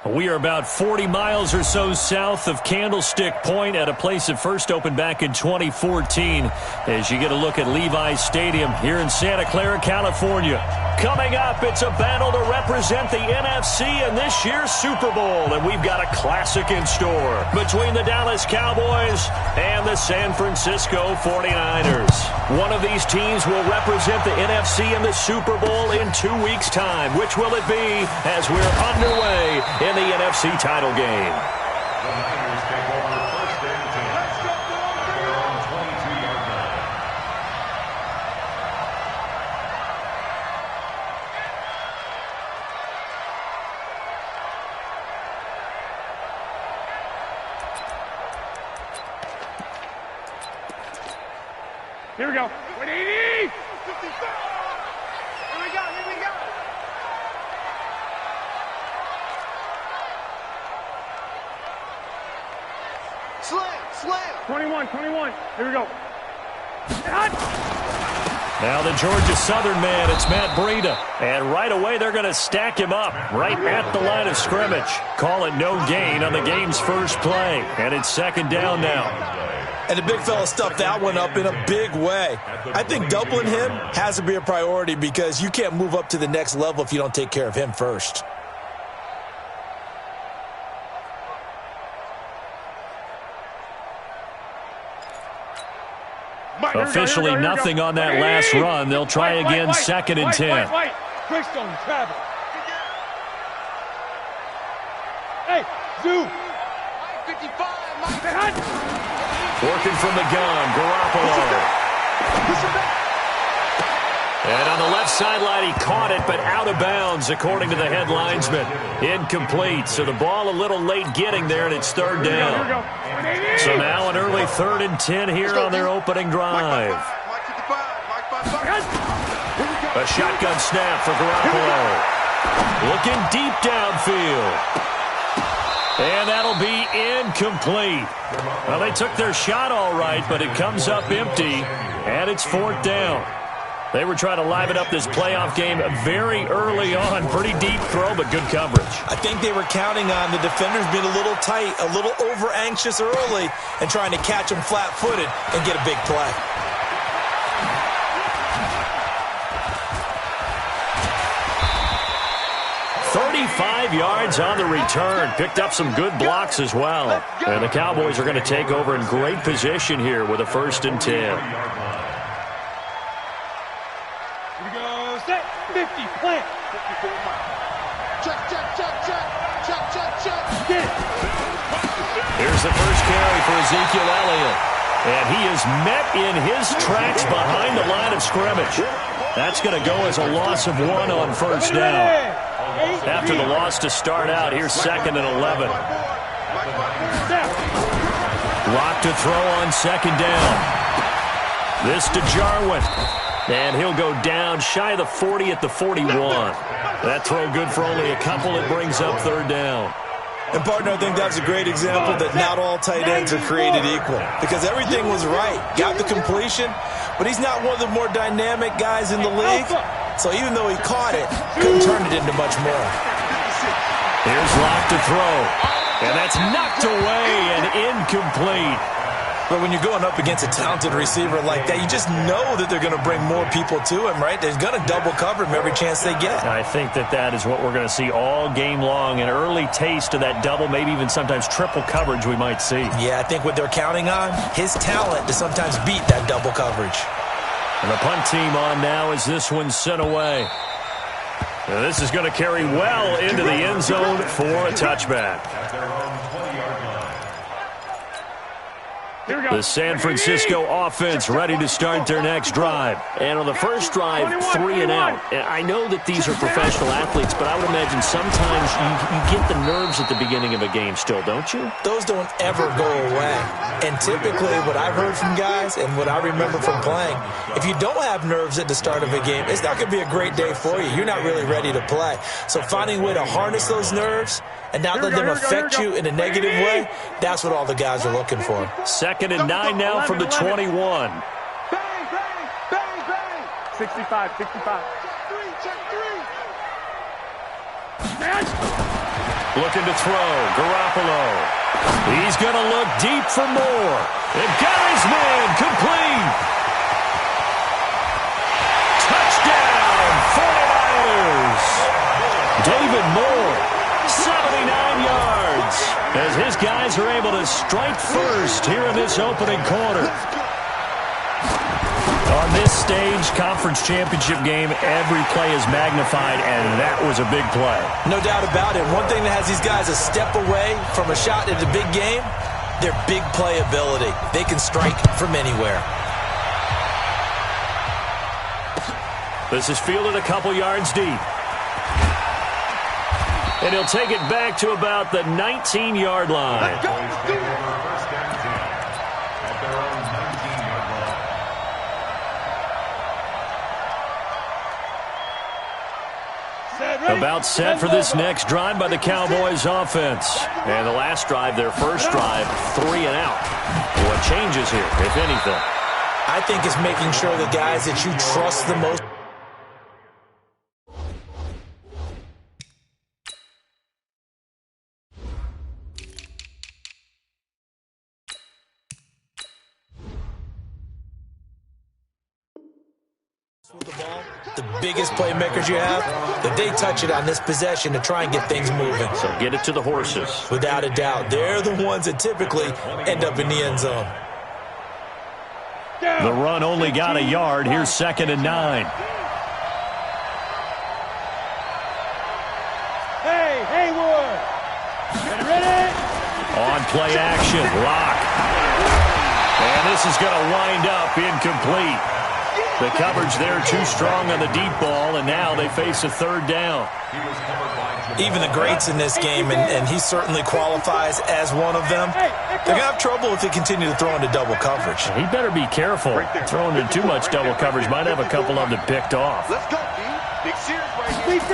We are about 40 miles or so south of Candlestick Point at a place that first opened back in 2014 as you get a look at Levi's Stadium here in Santa Clara, California. Coming up, it's a battle to represent the NFC in this year's Super Bowl, and we've got a classic in store between the Dallas Cowboys and the San Francisco 49ers. One of these teams will represent the NFC in the Super Bowl in 2 weeks' time. Which will it be as we're underway in the NFC title game? The Niners take over first and 10. They're on 22-yard line. Here we go. 180! Here we go, here we go. Slam. 21. Here we go. Now the Georgia Southern man, it's Matt Breida. And right away they're going to stack him up right at the line of scrimmage. Call it no gain on the game's first play. And it's second down now. And the big fella stuffed that one up in a big way. I think doubling him has to be a priority because you can't move up to the next level if you don't take care of him first. Officially nothing on that last run. They'll try again second and 10. Greystone, travel. Hey, Zoo. 55, Working from the gun, Garoppolo. And on the left sideline, he caught it, but out of bounds, according to the head linesman. Incomplete, so the ball a little late getting there, and it's third down. So now an early 3rd and 10 here on their opening drive. A shotgun snap for Garoppolo. Looking deep downfield. And that'll be incomplete. Well, they took their shot all right, but it comes up empty, and it's 4th down. They were trying to liven up this playoff game very early on. Pretty deep throw, but good coverage. I think they were counting on the defenders being a little tight, a little over-anxious early, and trying to catch them flat-footed and get a big play. "35 yards on the return. Picked up some good blocks as well. And the Cowboys are going to take over in great position here with a 1st and 10. 50, plant. Check. Get it. Here's the first carry for Ezekiel Elliott. And he is met in his tracks behind the line of scrimmage. That's going to go as a loss of 1 on 1st down. After the loss to start out, here's 2nd and 11. Lock to throw on 2nd down. This to Jarwin. And he'll go down shy of the 40 at the 41. That throw good for only a couple. It brings up 3rd down. And, partner, I think that's a great example that not all tight ends are created equal. Because everything was right. Got the completion, but he's not one of the more dynamic guys in the league. So even though he caught it, couldn't turn it into much more. Here's Lock to throw. And that's knocked away and incomplete. But when you're going up against a talented receiver like that, you just know that they're going to bring more people to him, right? They're going to double cover him every chance they get. I think that is what we're going to see all game long. An early taste of that double, maybe even sometimes triple coverage we might see. Yeah, I think what they're counting on, his talent to sometimes beat that double coverage. And the punt team on now as this one's sent away. Now this is going to carry well into the end zone for a touchback. The San Francisco offense ready to start their next drive. And on the first drive, 3 and out. And I know that these are professional athletes, but I would imagine sometimes you get the nerves at the beginning of a game still, don't you? Those don't ever go away. And typically what I've heard from guys and what I remember from playing, if you don't have nerves at the start of a game, it's not going to be a great day for you. You're not really ready to play. So finding a way to harness those nerves and not let them affect you in a negative way, that's what all the guys are looking for. 2nd and 9 now from the 21. Bang, 65. Check 3. Looking to throw. Garoppolo. He's going to look deep for more. And got his man. Complete. Touchdown, 49ers. David Moore, 79 yards. As his guys are able to strike first here in this opening quarter. On this stage, conference championship game, every play is magnified, and that was a big play. No doubt about it. One thing that has these guys a step away from a shot at a big game, their big playability. They can strike from anywhere. This is fielded a couple yards deep. And he'll take it back to about the 19-yard line. Let's go. First down 10 at their own 19-yard line. About set for this next drive by the Cowboys offense. And the last drive, their first drive, 3 and out. What changes here, if anything? I think it's making sure the guys that you trust the most. The ball, the biggest playmakers you have, that they touch it on this possession to try and get things moving. So get it to the horses. Without a doubt, they're the ones that typically end up in the end zone. The run only got a yard. Here's 2nd and 9. Hey, Haywood. Ready? On play action, Lock. And this is going to wind up incomplete. The coverage there too strong on the deep ball, and now they face a 3rd down. Even the greats in this game, and he certainly qualifies as one of them, they're going to have trouble if they continue to throw into double coverage. He better be careful. Throwing into too much double coverage might have a couple of them picked off. Let's go, D. Big series right here.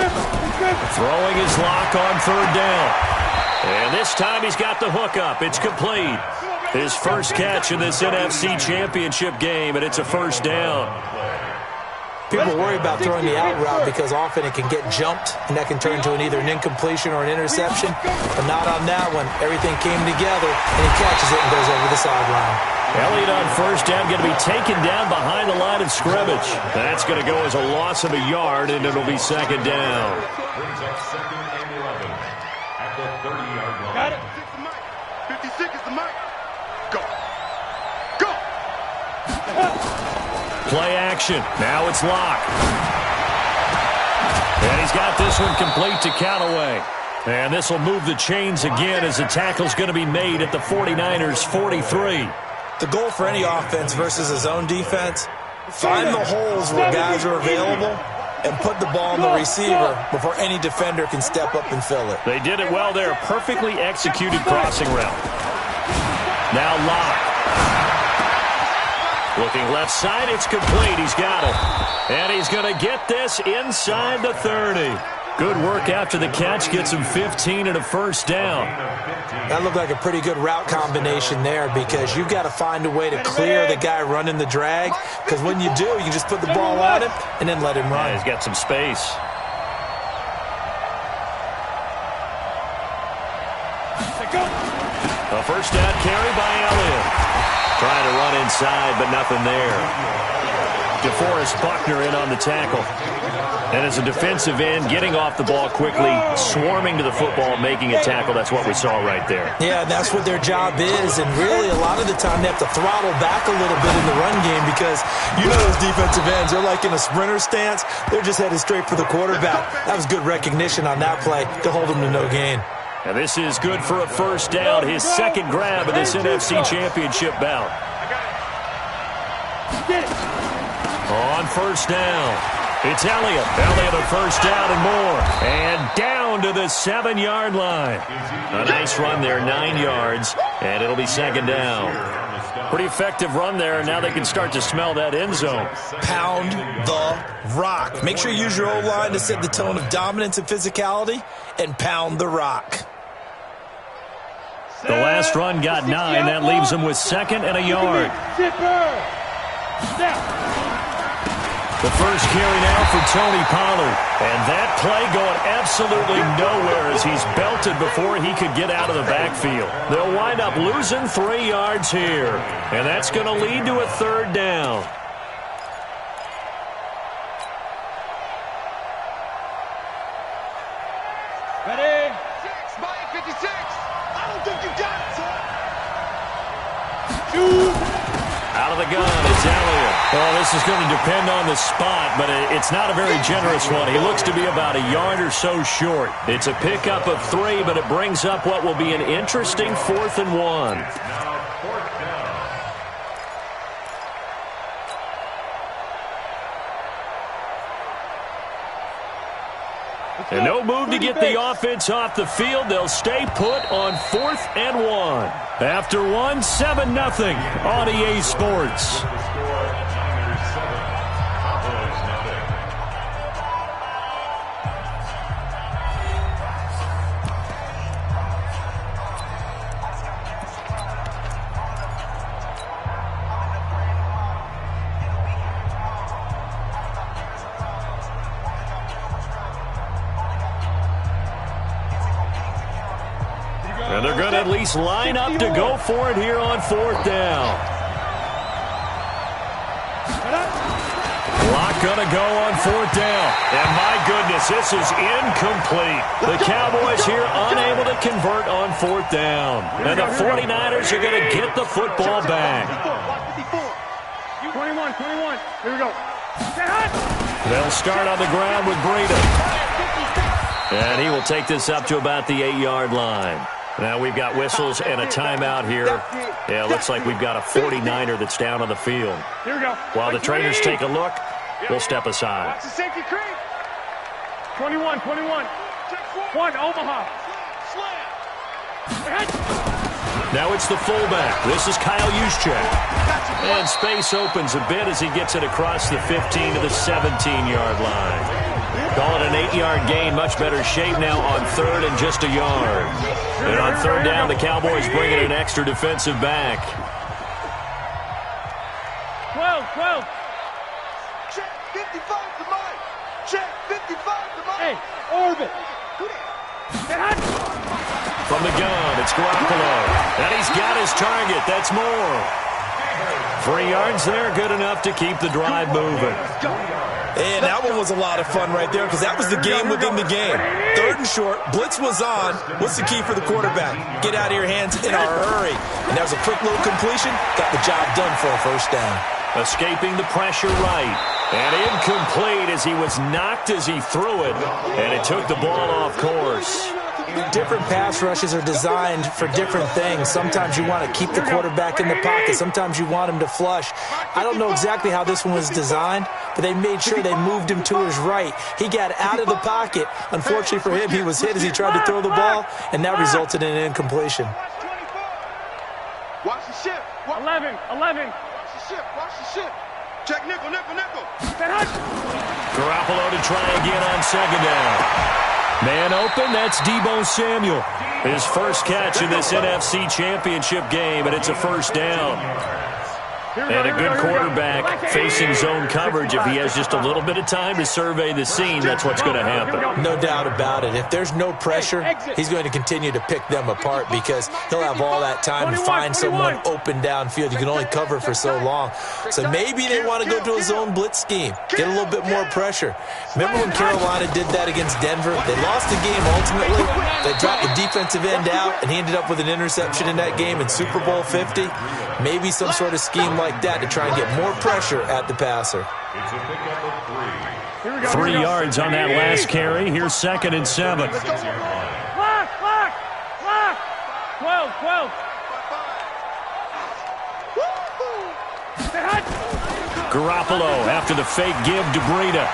Throwing his Lock on 3rd down. And this time he's got the hook up. It's complete. His first catch in this NFC Championship game, and it's a 1st down. People worry about throwing the out route because often it can get jumped, and that can turn into either an incompletion or an interception. But not on that one. Everything came together, and he catches it and goes over the sideline. Elliott on 1st down, going to be taken down behind the line of scrimmage. That's going to go as a loss of a yard, and it'll be 2nd down. Brings up 2nd and 11 at the 30-yard line. Got it. 50 seconds to Mike. Go. Go. Play action. Now it's Lock. And he's got this one complete to Callaway. And this will move the chains again as the tackle's going to be made at the 49ers' 43. The goal for any offense versus a zone defense, find the holes where guys are available and put the ball on the receiver before any defender can step up and fill it. They did it well there. Perfectly executed crossing route. Now Lock. Looking left side, it's complete. He's got it. And he's going to get this inside the 30. Good work after the catch. Gets him 15 and a 1st down. That looked like a pretty good route combination there because you've got to find a way to clear the guy running the drag, because when you do, you can just put the ball on him and then let him run. Yeah, he's got some space. A 1st down carry by Elliott. Trying to run inside, but nothing there. DeForest Buckner in on the tackle. And as a defensive end, getting off the ball quickly, swarming to the football, making a tackle, that's what we saw right there. Yeah, that's what their job is, and really a lot of the time they have to throttle back a little bit in the run game because you know those defensive ends, they're like in a sprinter stance. They're just headed straight for the quarterback. That was good recognition on that play to hold them to no gain. And this is good for a 1st down, his 2nd grab of this NFC Championship bout. On 1st down, it's Elliott. Elliott a 1st down and more. And down to the 7-yard line. A nice run there, 9 yards, and it'll be 2nd down. Pretty effective run there, and now they can start to smell that end zone. Pound the rock. Make sure you use your O-line to set the tone of dominance and physicality, and pound the rock. The last run got 9. That leaves them with 2nd and a yard. The first carry now for Tony Pollard. And that play going absolutely nowhere as he's belted before he could get out of the backfield. They'll wind up losing 3 yards here. And that's going to lead to a 3rd down. Ready? 6, Mike 56. I don't think you got it, son. Out of the gun, it's Elliott. Well, this is going to depend on the spot, but it's not a very generous one. He looks to be about a yard or so short. It's a pickup of 3, but it brings up what will be an interesting 4th and 1. Now 4th down. And no move to get the offense off the field. They'll stay put on 4th and 1. After 1, 7-0 on EA Sports. The score, Niners 7, Cowboys nothing. And they're going to at least line up to go for it here on 4th down. Clock going to go on 4th down. And my goodness, this is incomplete. The Cowboys here unable to convert on 4th down. And the 49ers are going to get the football back. 21. Here we go. They'll start on the ground with Breida. And he will take this up to about the 8-yard line. Now we've got whistles and a timeout here. Yeah, it looks like we've got a 49er that's down on the field. Here we go. While the trainers take a look, we'll step aside. Watch the safety creep. 21. 1, Omaha. Now it's the fullback. This is Kyle Juszczyk. And space opens a bit as he gets it across the 15 to the 17-yard line. Call it an 8-yard gain. Much better shape now on 3rd and just a yard. And on 3rd down, the Cowboys bring in an extra defensive back. 12. Check 55 to Mike. Check 55 to Mike. Hey, orbit. From the gun, it's Garoppolo. And he's got his target. That's more. 3 yards there, good enough to keep the drive moving. And that one was a lot of fun right there because that was the game within the game. 3rd and short, blitz was on. What's the key for the quarterback? Get out of your hands in a hurry. And that was a quick little completion. Got the job done for a 1st down. Escaping the pressure right. And incomplete as he was knocked as he threw it. And it took the ball off course. Different pass rushes are designed for different things. Sometimes you want to keep the quarterback in the pocket. Sometimes you want him to flush. I don't know exactly how this one was designed, but they made sure they moved him to his right. He got out of the pocket. Unfortunately for him, he was hit as he tried to throw the ball, and that resulted in an incompletion. Watch the ship. 11. Watch the ship. Check nickel. Garoppolo to try again on 2nd down. Man open, that's Deebo Samuel. His first catch in this NFC Championship game, and it's a 1st down. And a good quarterback facing zone coverage. If he has just a little bit of time to survey the scene, that's what's going to happen. No doubt about it. If there's no pressure, he's going to continue to pick them apart because he'll have all that time to find someone open downfield. You can only cover for so long. So maybe they want to go to a zone blitz scheme, get a little bit more pressure. Remember when Carolina did that against Denver? They lost the game ultimately. They dropped the defensive end out, and he ended up with an interception in that game in Super Bowl 50. Maybe some sort of scheme like that to try and get more pressure at the passer. It's a pickup of 3. 3 yards on that last carry. Here's 2nd and 7. Lock. 12. Garoppolo after the fake give to Breida.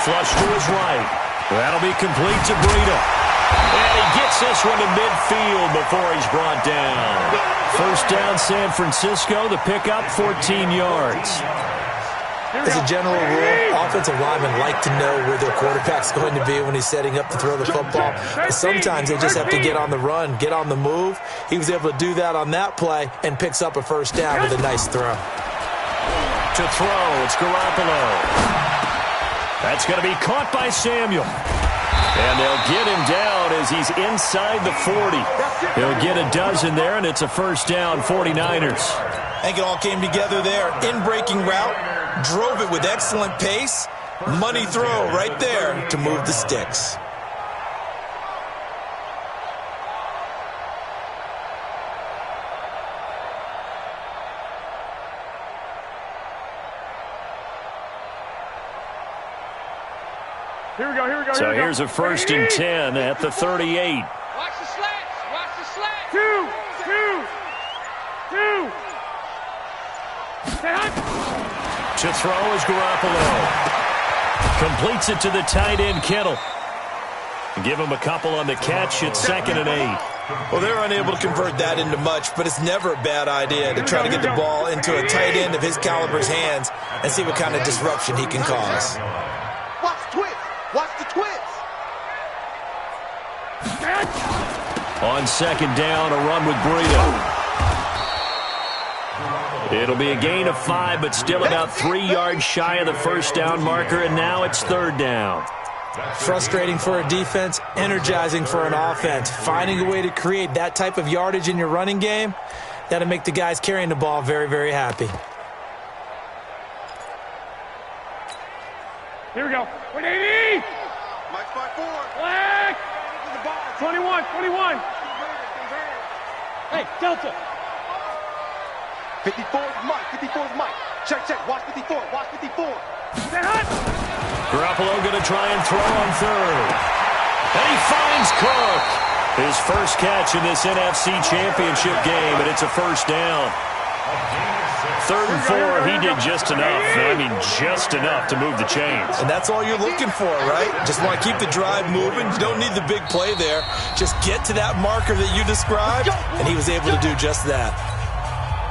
Flush to his right. That'll be complete to Breida. And he gets this one to midfield before he's brought down. 1st down, San Francisco. The pickup, 14 yards. As a general rule, offensive linemen like to know where their quarterback's going to be when he's setting up to throw the football. But sometimes they just have to get on the run, get on the move. He was able to do that on that play and picks up a 1st down with a nice throw. To throw, it's Garoppolo. That's going to be caught by Samuel. And they'll get him down as he's inside the 40. He'll get a dozen there, and it's a first down, 49ers. I think it all came together there. In-breaking route, drove it with excellent pace. Money throw right there to move the sticks. Here we go, here we go, So here we go. here's a first and 10 at the 38. Watch the slats. Watch the slats. Two. To throw is Garoppolo. Completes it to the tight end, Kittle. Give him a couple on the catch. It's 2nd and 8. Well, they're unable to convert that into much, but it's never a bad idea to try to get the ball into a tight end of his caliber's hands and see what kind of disruption he can cause. Watch the twist. Watch the twist. On 2nd down, a run with Breida. It'll be a gain of 5, but still about 3 yards shy of the first down marker, and now it's 3rd down. Frustrating for a defense, energizing for an offense. Finding a way to create that type of yardage in your running game, that'll make the guys carrying the ball very, very happy. Here we go. 180. Mike 5-4. Black. 21. Hey, Delta. 54 is Mike. 54 is Mike. Check. Watch 54. Watch 54. Garoppolo going to try and throw on 3rd. And he finds Cook. His first catch in this NFC Championship game, and it's a first down. 3rd and 4, he did just enough. I mean, just enough to move the chains. And that's all you're looking for, right? Just want to keep the drive moving. You don't need the big play there. Just get to that marker that you described, and he was able to do just that.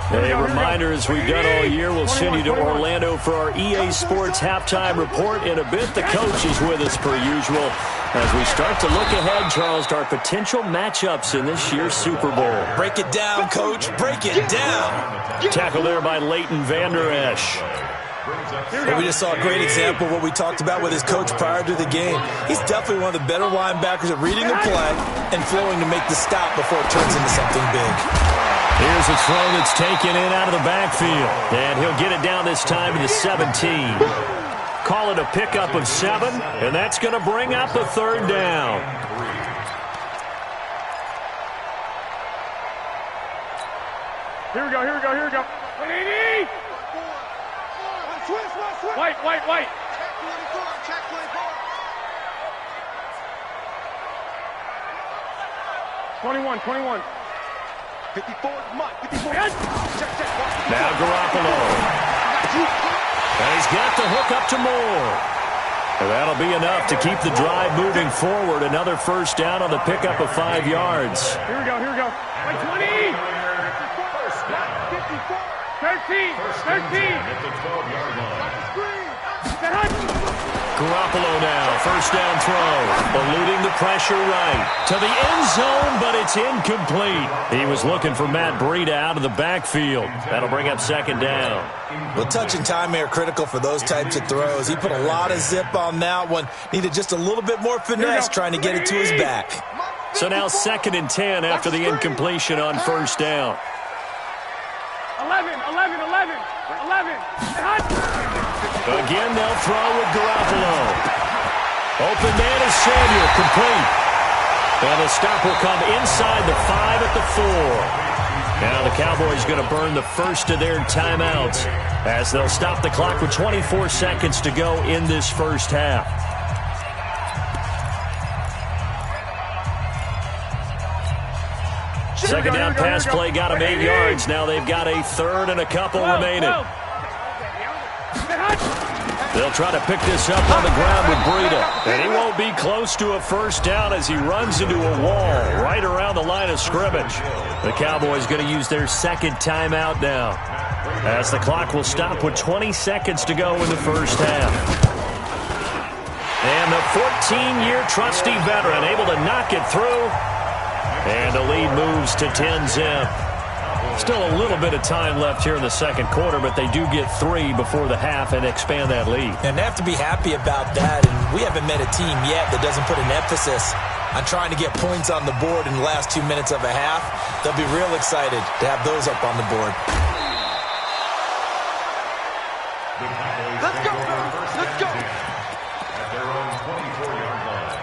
A reminder, as we've done all year, we'll send you to Orlando for our EA Sports halftime report. In a bit, the coach is with us per usual as we start to look ahead, Charles, to our potential matchups in this year's Super Bowl. Break it down, Coach. Break it down. Tackle there by Leighton Vander Esch. And we just saw a great example of what we talked about with his coach prior to the game. He's definitely one of the better linebackers at reading the play and flowing to make the stop before it turns into something big. Here's a throw that's taken in out of the backfield. And he'll get it down this time to the 17. Call it a pickup of 7, and that's going to bring up a 3rd down. Here we go. 180. White. Check 24. 21. 54 is Mike. 54. Yes. Check. Watch Now Garoppolo. And he's got the hook up to Moore. And that'll be enough to keep the drive moving forward. Another first down on the pickup of 5 yards. Here we go. Like 20. 13. At the 12-yard line. Garoppolo now, first down throw, eluding the pressure right to the end zone, but it's incomplete. He was looking for Matt Breida out of the backfield. That'll bring up 2nd down. Well, touch and timing are critical for those types of throws. He put a lot of zip on that one. Needed just a little bit more finesse trying to get it to his back. So now 2nd and 10 after the incompletion on first down. 11. Again, they'll throw with Garoppolo. Open man is Samuel, complete. And the stop will come inside the 5 at the 4. Now the Cowboys going to burn the first of their timeouts as they'll stop the clock with 24 seconds to go in this first half. Second down pass play got him 8 yards. Now they've got a 3rd and a couple remaining. They'll try to pick this up on the ground with Breida. And he won't be close to a first down as he runs into a wall right around the line of scrimmage. The Cowboys going to use their 2nd timeout now, as the clock will stop with 20 seconds to go in the first half. And the 14-year trusty veteran able to knock it through. And the lead moves to 10-zip. Still a little bit of time left here in the second quarter, but they do get 3 before the half and expand that lead. And they have to be happy about that. And we haven't met a team yet that doesn't put an emphasis on trying to get points on the board in the last 2 minutes of a half. They'll be real excited to have those up on the board. Let's go. Let's go. At their own 24-yard line.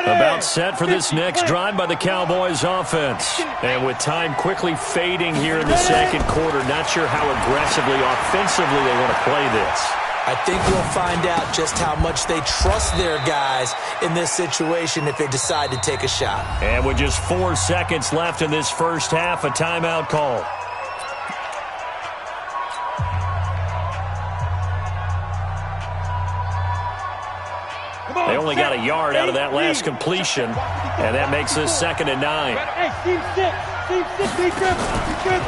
About set for this next drive by the Cowboys offense. And with time quickly fading here in the second quarter, not sure how aggressively, offensively they want to play this. I think we'll find out just how much they trust their guys in this situation if they decide to take a shot. And with just 4 seconds left in this first half, a timeout call. They only got a yard out of that last completion, and that makes this 2nd and 9.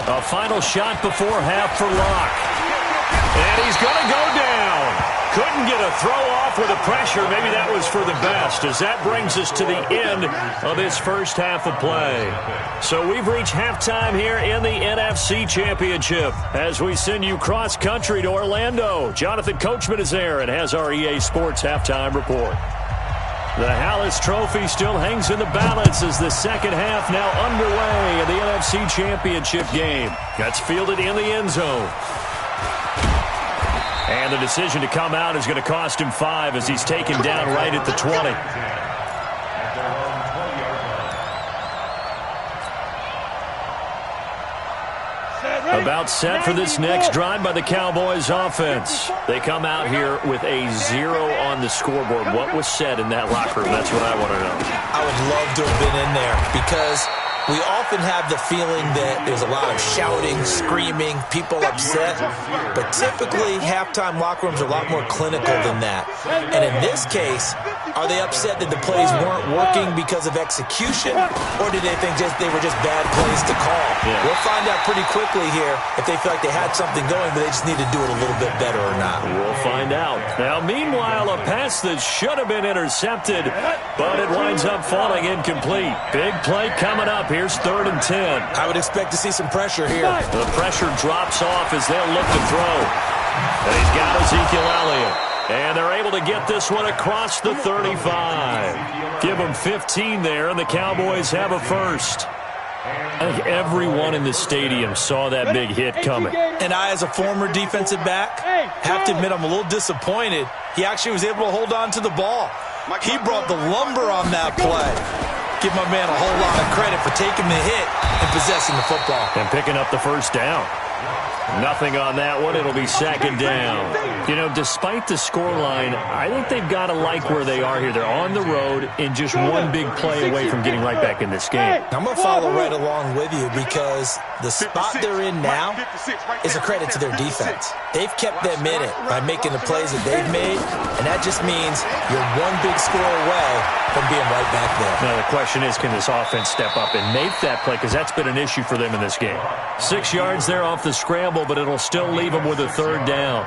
A final shot before half for Locke. And he's going to go down. Couldn't get a throw off with the pressure. Maybe that was for the best, as that brings us to the end of this first half of play. So we've reached halftime here in the NFC Championship as we send you cross-country to Orlando. Jonathan Coachman is there and has our EA Sports halftime report. The Hallis Trophy still hangs in the balance as the second half now underway in the NFC Championship game. That's fielded in the end zone. And the decision to come out is going to cost him 5 as he's taken down right at the 20. About set for this next drive by the Cowboys offense. They come out here with a 0 on the scoreboard. What was said in that locker room? That's what I want to know. I would love to have been in there because we often have the feeling that there's a lot of shouting, screaming, people upset. But typically, halftime locker rooms are a lot more clinical than that. And in this case, are they upset that the plays weren't working because of execution? Or did they think they were just bad plays to call? Yeah. We'll find out pretty quickly here if they feel like they had something going, but they just need to do it a little bit better or not. We'll find out. Now, meanwhile, a pass that should have been intercepted, but it winds up falling incomplete. Big play coming up. Here's 3rd and 10. I would expect to see some pressure here. The pressure drops off as they'll look to throw. And he's got Ezekiel Elliott. And they're able to get this one across the 35. Give them 15 there, and the Cowboys have a first. I think everyone in the stadium saw that big hit coming. And I, as a former defensive back, have to admit I'm a little disappointed. He actually was able to hold on to the ball. He brought the lumber on that play. Give my man a whole lot of credit for taking the hit and possessing the football. And picking up the first down. Nothing on that one. It'll be 2nd down. You know, despite the scoreline, I think they've got to like where they are here. They're on the road and just one big play away from getting right back in this game. I'm going to follow right along with you because the spot they're in now is a credit to their defense. They've kept them in it by making the plays that they've made, and that just means you're one big score away from being right back there. Now, the question is, can this offense step up and make that play? Because that's been an issue for them in this game. 6 yards there off the scramble, but it'll still leave them with a 3rd down.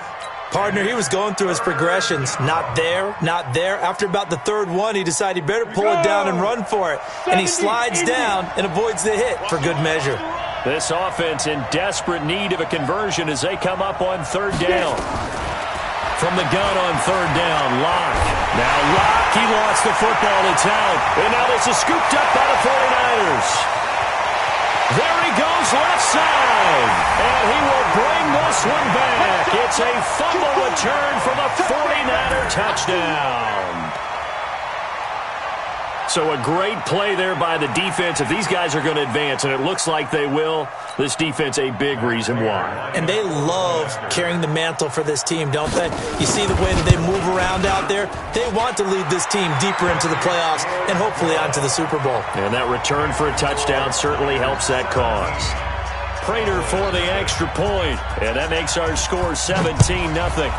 Partner, he was going through his progressions. Not there, not there. After about the 3rd one, he decided he better pull it down and run for it. And he slides down and avoids the hit for good measure. This offense in desperate need of a conversion as they come up on 3rd down. From the gun on 3rd down, Locke. Now Locke, he lost the football. It's out. And now this is scooped up by the 49ers. There he goes left side. And he will bring this one back. It's a fumble return from a 49er touchdown. So a great play there by the defense. If these guys are going to advance, and it looks like they will, this defense a big reason why. And they love carrying the mantle for this team, don't they? You see the way that they move around out there? They want to lead this team deeper into the playoffs and hopefully onto the Super Bowl. And that return for a touchdown certainly helps that cause. Prater for the extra point, and that makes our score 17-0.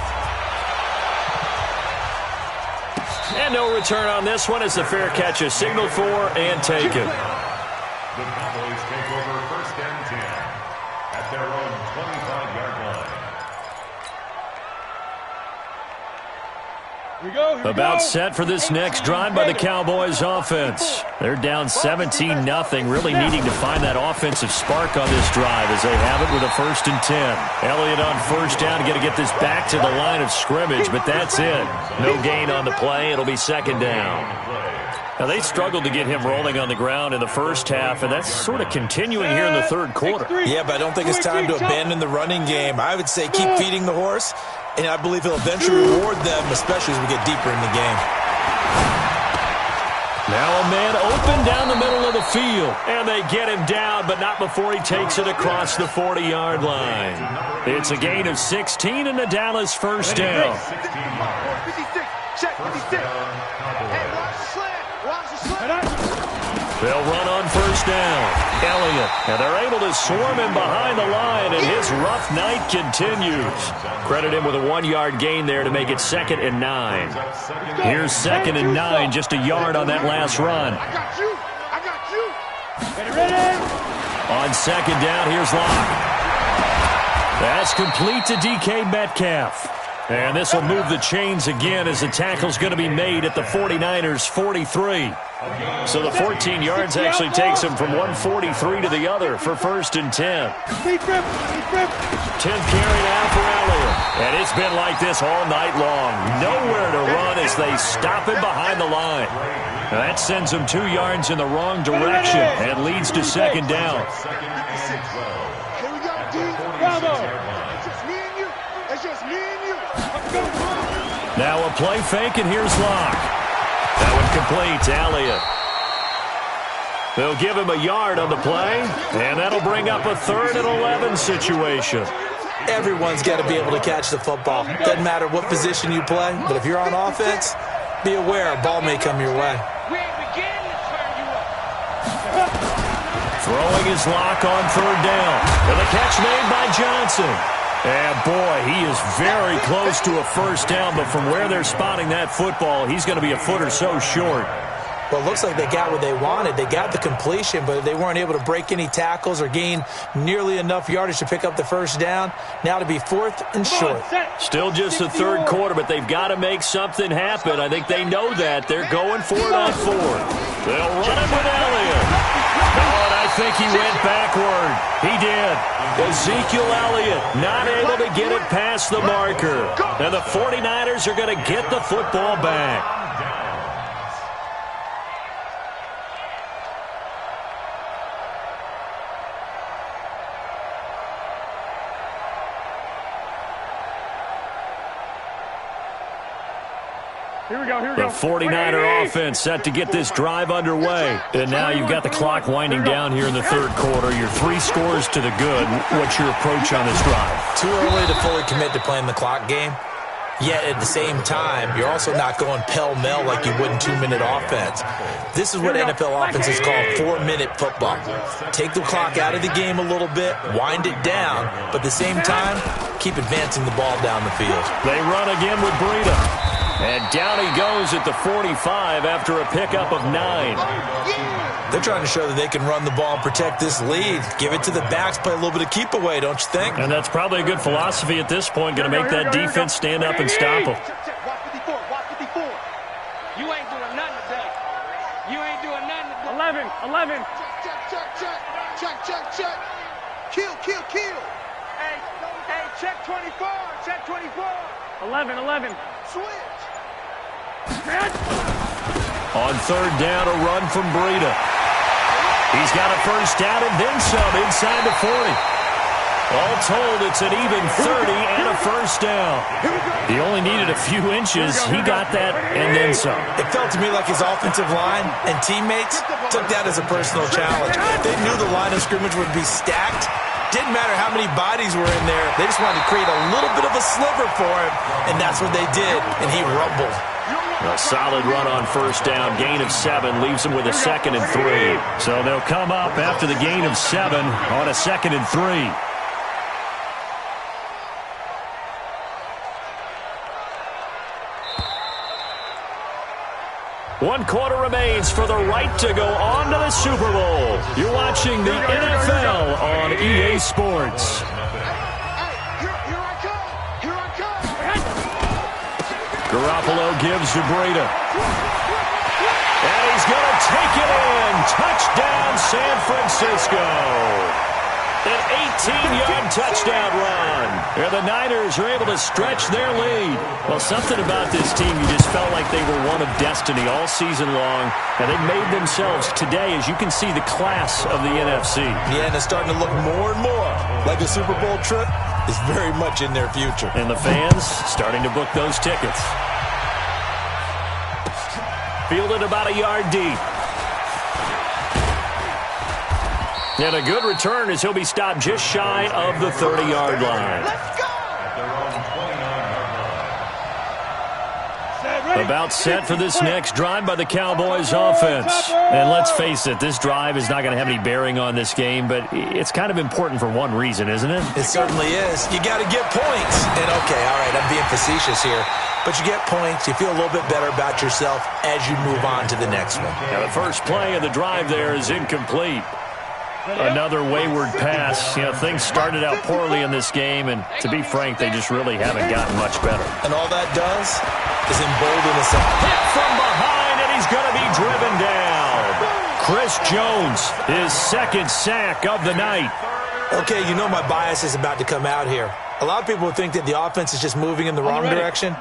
And no return on this one as the fair catch is signaled for and taken. The Cowboys take over 1st and 10 at their own 25-yard line. About set for this next drive by the Cowboys offense. They're down 17-0, really needing to find that offensive spark on this drive as they have it with a 1st and 10. Elliott on 1st down, got to get this back to the line of scrimmage, but that's it. No gain on the play. It'll be 2nd down. Now, they struggled to get him rolling on the ground in the first half, and that's sort of continuing here in the 3rd quarter. Yeah, but I don't think it's time to abandon the running game. I would say keep feeding the horse, and I believe he'll eventually reward them, especially as we get deeper in the game. Now a man open down the middle of the field, and they get him down, but not before he takes it across the 40-yard line. It's a gain of 16 and the Dallas 1st down. 56, check 56. Hey, watch the slant. Watch the slant. They'll run on 1st down. Elliott, and they're able to swarm him behind the line, and his rough night continues. Credit him with a 1-yard gain there to make it 2nd and 9. Here's 2nd and 9, just a yard on that last run. I got you. I got you. Ready? On 2nd down, here's Locke. That's complete to DK Metcalf. And this will move the chains again as the tackle's going to be made at the 49ers' 43. So the 14 yards actually takes him from one 43 to the other for 1st and 10. 10th carry now for Elliott. And it's been like this all night long. Nowhere to run as they stop him behind the line. Now that sends him 2 yards in the wrong direction and leads to 2nd down. Here we go, D. Bravo. It's just me and you. It's just me and you. Let's go. Now a play fake, and here's Locke. That one complete to Elliott. They'll give him a yard on the play, and that'll bring up a 3rd and 11 situation. Everyone's got to be able to catch the football. Doesn't matter what position you play, but if you're on offense, be aware a ball may come your way. We ain't beginning to turn you up. Throwing his Locke on 3rd down. And the catch made by Johnson. And, boy, he is very close to a 1st down, but from where they're spotting that football, he's going to be a foot or so short. Well, it looks like they got what they wanted. They got the completion, but they weren't able to break any tackles or gain nearly enough yardage to pick up the 1st down. Now to be 4th and short. Still just the 3rd quarter, but they've got to make something happen. I think they know that. They're going for it on 4th. They'll run it with Elliott. Oh, and I think he went backward. He did. Ezekiel Elliott not able to get it past the marker. And the 49ers are going to get the football back. Here we go. The 49er offense set to get this drive underway. And now you've got the clock winding down here in the 3rd quarter. You're 3 scores to the good. What's your approach on this drive? Too early to fully commit to playing the clock game. Yet at the same time, you're also not going pell-mell like you would in 2-minute offense. This is what NFL offenses call 4-minute football. Take the clock out of the game a little bit, wind it down, but at the same time, keep advancing the ball down the field. They run again with Breida. And down he goes at the 45 after a pickup of 9. They're trying to show that they can run the ball and protect this lead. Give it to the backs, play a little bit of keep away, don't you think? And that's probably a good philosophy at this point. Going to make that defense stand up and stop them. Watch 54. Watch 54. You ain't doing nothing today. You ain't doing nothing today. 11. Check. Kill. Hey, check 24. Check 24. 11. Switch. On 3rd down, a run from Breida. He's got a 1st down and then some inside the 40. All told, it's an even 30 and a 1st down. He only needed a few inches. He got that and then some. It felt to me like his offensive line and teammates took that as a personal challenge. They knew the line of scrimmage would be stacked. Didn't matter how many bodies were in there. They just wanted to create a little bit of a sliver for him, and that's what they did, and he rumbled. A solid run on 1st down. Gain of 7 leaves him with a 2nd and 3. So they'll come up after the gain of 7 on a 2nd and 3. One quarter remains for the right to go on to the Super Bowl. You're watching the NFL on EA Sports. Here I come. Garoppolo gives to Breida. And he's going to take it in. Touchdown, San Francisco. An 18-yard touchdown run. And the Niners are able to stretch their lead. Well, something about this team, you just felt like they were one of destiny all season long. And they made themselves today, as you can see, the class of the NFC. Yeah, and it's starting to look more and more like a Super Bowl trip is very much in their future. And the fans starting to book those tickets. Fielded about a yard deep. And a good return as he'll be stopped just shy of the 30-yard line. Let's go! About set for this next drive by the Cowboys offense. And let's face it, this drive is not going to have any bearing on this game, but it's kind of important for one reason, isn't it? It certainly is. You got to get points. And okay, all right, I'm being facetious here. But you get points, you feel a little bit better about yourself as you move on to the next one. Now the first play of the drive there is incomplete. Another wayward pass. You know, things started out poorly in this game, and to be frank, they just really haven't gotten much better. And all that does is embolden us up. Hit from behind, and he's going to be driven down. Chris Jones, his second sack of the night. Okay, you know my bias is about to come out here. A lot of people would think that the offense is just moving in the wrong direction.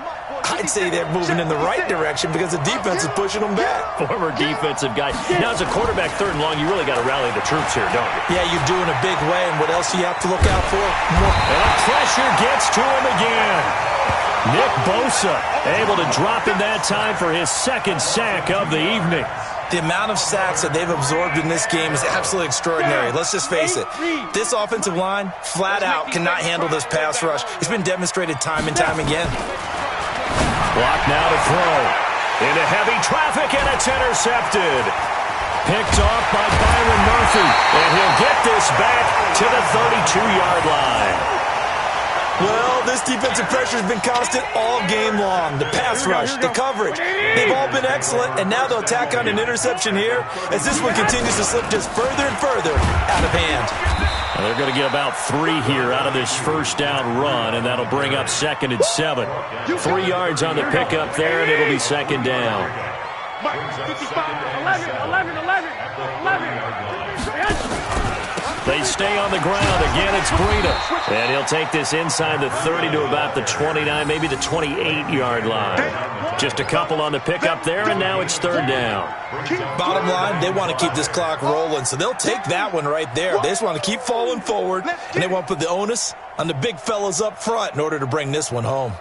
I'd say they're moving in the right direction because the defense is pushing them back. Former defensive guy. Now, as a quarterback, third and long, you really got to rally the troops here, don't you? Yeah, you do in a big way, and what else do you have to look out for? More. And pressure gets to him again. Nick Bosa able to drop in that time for his second sack of the evening. The amount of sacks that they've absorbed in this game is absolutely extraordinary. Let's just face it. This offensive line, flat out, cannot handle this pass rush. It's been demonstrated time and time again. Clock now to throw. Into heavy traffic, and it's intercepted. Picked off by Byron Murphy. And he'll get this back to the 32-yard line. Well, this defensive pressure has been constant all game long. The pass rush, the coverage, they've all been excellent, and now they'll tack on an interception here as this one continues to slip just further and further out of hand. Well, they're going to get about 3 here out of this first down run, and that'll bring up 2nd and 7. 3 yards on the pickup there, and it'll be 2nd down. 11. They stay on the ground. Again, it's Breida. And he'll take this inside the 30 to about the 29, maybe the 28-yard line. Just a couple on the pickup there, and now it's 3rd down. Bottom line, they want to keep this clock rolling, so they'll take that one right there. They just want to keep falling forward, and they want to put the onus on the big fellas up front in order to bring this one home.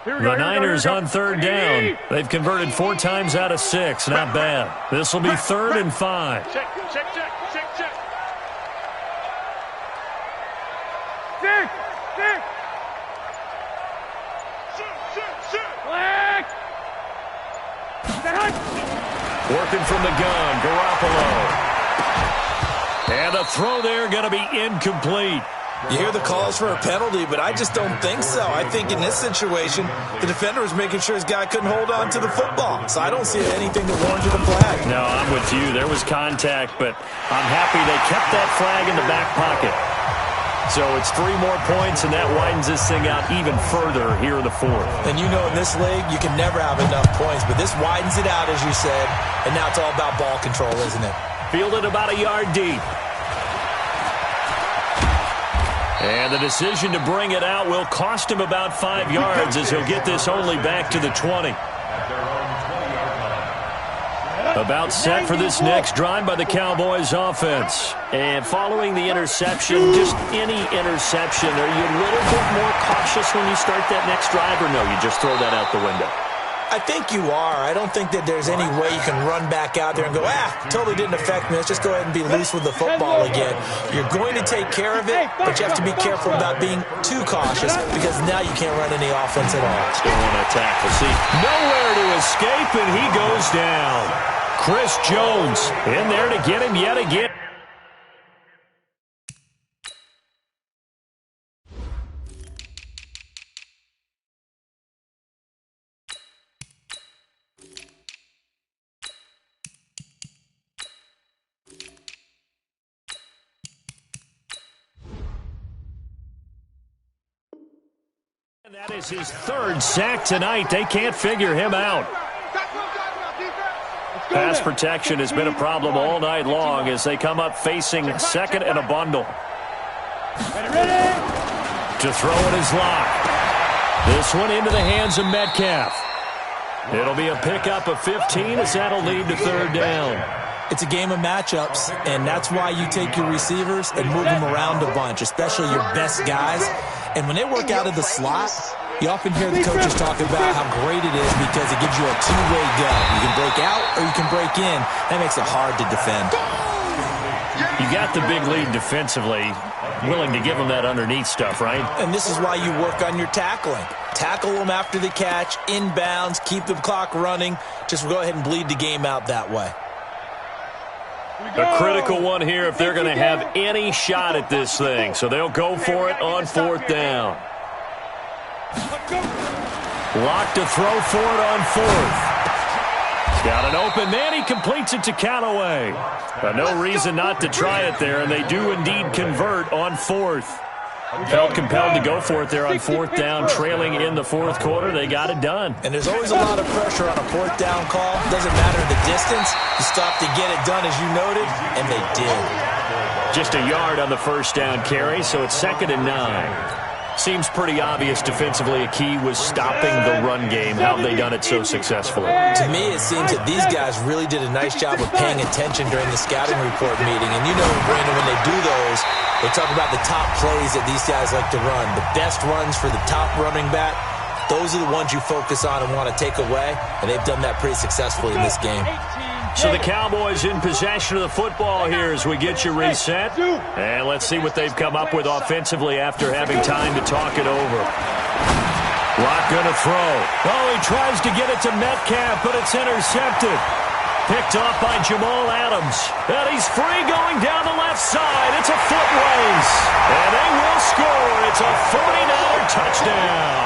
The Niners on 3rd down. They've converted 4 times out of 6. Not bad. This will be 3rd and 5. Check. Working from the gun, Garoppolo. And the throw there going to be incomplete. You hear the calls for a penalty, but I just don't think so. I think in this situation, the defender was making sure his guy couldn't hold on to the football. So I don't see anything that warranted a flag. No, I'm with you. There was contact, but I'm happy they kept that flag in the back pocket. So it's 3 more points, and that widens this thing out even further here in the 4th. And you know in this league, you can never have enough points, but this widens it out, as you said, and now it's all about ball control, isn't it? Fielded about a yard deep. And the decision to bring it out will cost him about 5 yards as he'll get this only back to the 20. About set for this next drive by the Cowboys offense. And following the interception, just any interception, are you a little bit more cautious when you start that next drive, or no, you just throw that out the window? I think you are. I don't think that there's any way you can run back out there and go, totally didn't affect me. Let's just go ahead and be loose with the football again. You're going to take care of it, but you have to be careful about being too cautious because now you can't run any offense at all. Still on a tackle. See, nowhere to escape, and he goes down. Chris Jones in there to get him yet again. That is his third sack tonight. They can't figure him out. Pass protection has been a problem all night long as they come up facing second and a bundle. To throw in his lock. This one into the hands of Metcalf. It'll be a pickup of 15 as that'll lead to third down. It's a game of matchups, and that's why you take your receivers and move them around a bunch, especially your best guys. And when they work out of the slot, you often hear the coaches talk about how great it is because it gives you a two-way go. You can break out or you can break in. That makes it hard to defend. You got the big lead defensively, willing to give them that underneath stuff, right? And this is why you work on your tackling. Tackle them after the catch, inbounds, keep the clock running. Just go ahead and bleed the game out that way. A critical one here if they're going to have any shot at this thing. So they'll go for it on fourth down. Lock to throw for it on fourth. He's got an open man. He completes it to Callaway. But no reason not to try it there, and they do indeed convert on fourth. Felt compelled to go for it there on fourth down, trailing in the fourth quarter. They got it done. And there's always a lot of pressure on a fourth down call. Doesn't matter the distance. You stop to get it done, as you noted, and they did. Just a yard on the first down carry, so it's 2nd and 9. Seems pretty obvious defensively a key was stopping the run game. How have they done it so successfully? To me, it seems that these guys really did a nice job of paying attention during the scouting report meeting. And you know, Brandon, when they do those, they talk about the top plays that these guys like to run. The best runs for the top running back, those are the ones you focus on and want to take away. And they've done that pretty successfully in this game. So the Cowboys in possession of the football here as we get you reset. And let's see what they've come up with offensively after having time to talk it over. Lock going to throw. Oh, he tries to get it to Metcalf, but it's intercepted. Picked off by Jamal Adams. And he's free going down the left side. It's a foot race. And they will score. It's a 49er touchdown.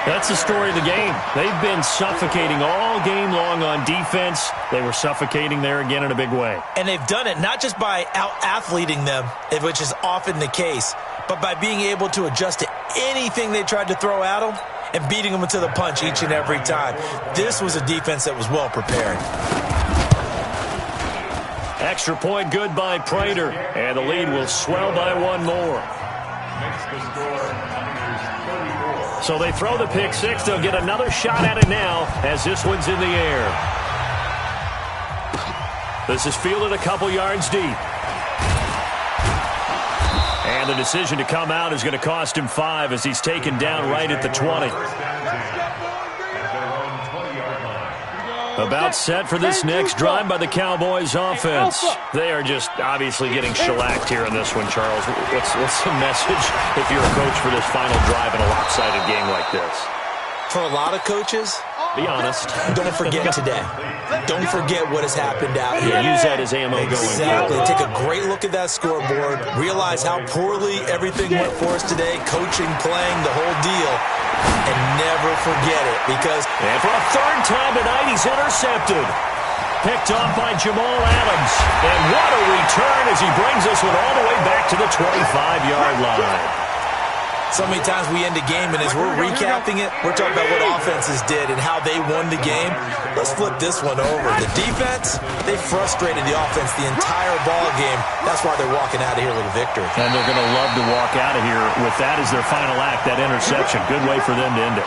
That's the story of the game. They've been suffocating all game long on defense. They were suffocating there again in a big way. And they've done it not just by out-athleting them, which is often the case, but by being able to adjust to anything they tried to throw at them and beating them to the punch each and every time. This was a defense that was well prepared. Extra point good by Prater, and the lead will swell by one more. Makes the score. So they throw the pick six. They'll get another shot at it now as this one's in the air. This is fielded a couple yards deep. And the decision to come out is going to cost him 5 as he's taken down right at the 20. About set for this next drive by the Cowboys offense. They are just obviously getting shellacked here in this one, Charles. What's the message if you're a coach for this final drive in a lopsided game like this? For a lot of coaches, be honest. Don't forget today. Don't forget what has happened out here. Use that as ammo going forward. Exactly. Take a great look at that scoreboard. Realize how poorly everything went for us today. Coaching, playing, the whole deal. And never forget it because... And for a third time tonight, he's intercepted. Picked off by Jamal Adams. And what a return as he brings this one all the way back to the 25-yard line. So many times we end a game, and as we're recapping it, we're talking about what offenses did and how they won the game. Let's flip this one over. The defense, they frustrated the offense the entire ball game. That's why they're walking out of here with a victory. And they're going to love to walk out of here with that as their final act, that interception. Good way for them to end it.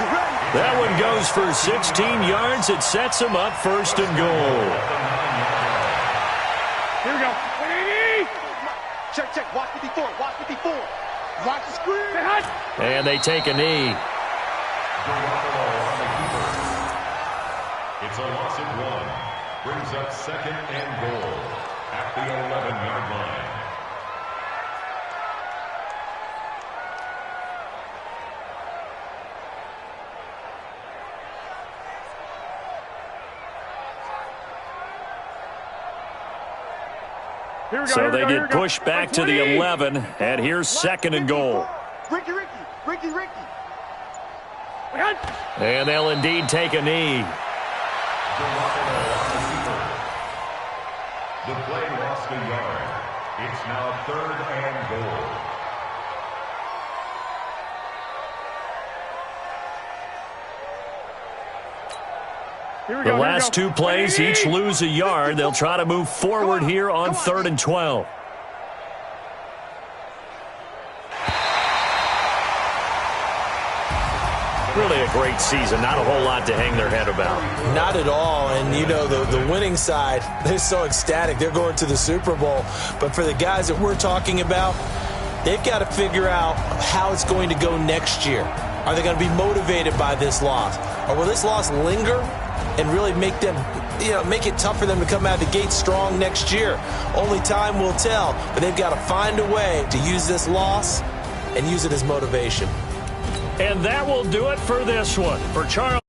That one goes for 16 yards. It sets them up first and goal. Here we go. Check. Watch 54. Watch 54. Watch the screen. And they take a knee. It's a loss of 1. Brings up 2nd and goal at the 11-yard line. So they get pushed back to the 11, and here's 2nd and goal. Ricky. And they'll indeed take a knee. The play lost a yard. It's now 3rd and goal. The last two plays each lose a yard. They'll try to move forward here on 3rd and 12. Really a great season. Not a whole lot to hang their head about. Not at all. And, you know, the winning side, they're so ecstatic. They're going to the Super Bowl. But for the guys that we're talking about, they've got to figure out how it's going to go next year. Are they going to be motivated by this loss? Or will this loss linger and really make them, make it tough for them to come out of the gate strong next year? Only time will tell. But they've got to find a way to use this loss and use it as motivation. And that will do it for this one. For Charles.